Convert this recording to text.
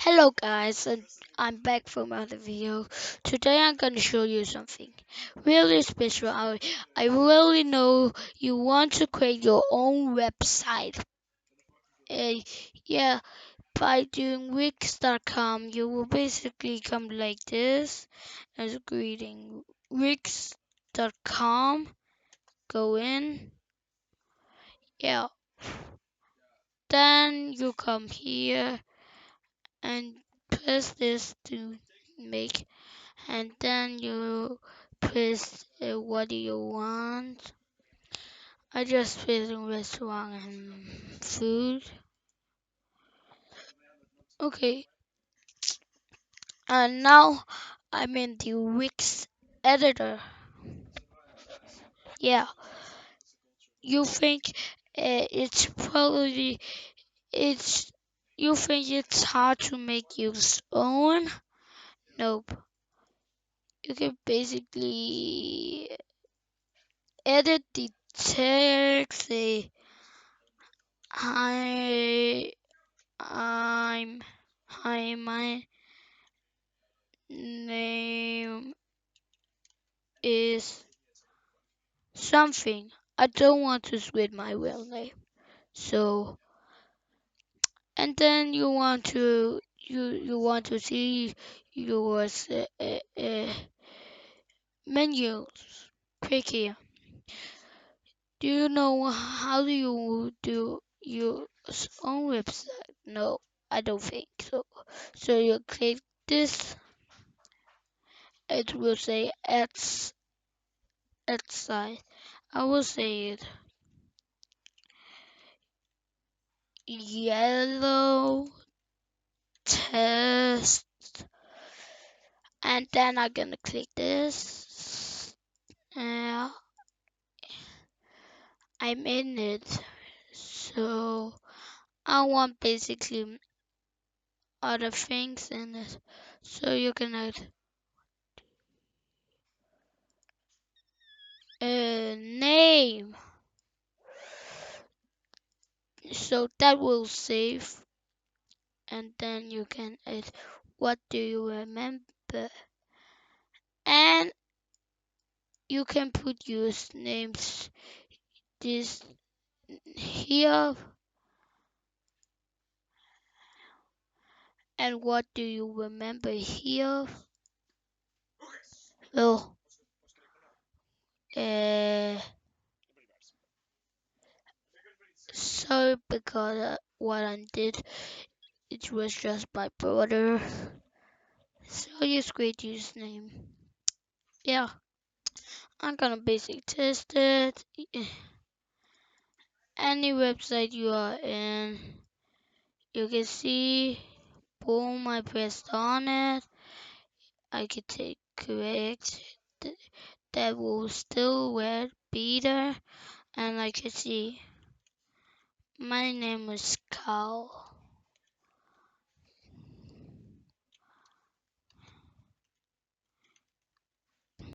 Hello guys, and I'm back from another video. Today I'm gonna show you something really special. I really know you want to create your own website. Uh, yeah, by doing Wix.com, you will basically come like this as a greeting. Wix.com, go in. Yeah, then you come here and press this to make, and then you press what do you want. I just press in restaurant and food. Okay, and now I'm in the Wix editor. Yeah, you think it's probably it's you think it's hard to make your own? Nope. You can basically edit the text. Say hi, I'm hi, my name is something. I don't want to switch my real name. So, and then you want to see your menus. Click here. Do you know how do you do your own website? No, I don't think so. So you click this. It will say add site. I will say it yellow test, and then I'm gonna click this. I'm in it. So I want basically other things in it. So you can add a name. So that will save, and then you can add what do you remember, and you can put usernames this here, and what do you remember here. Oh, uh, sorry because what I did, it was just my brother. So use great username. Yeah, I'm gonna basically test it. Any website you are in, you can see, boom, I pressed on it. I can take correct. That will still be there, and I can see my name is Carl.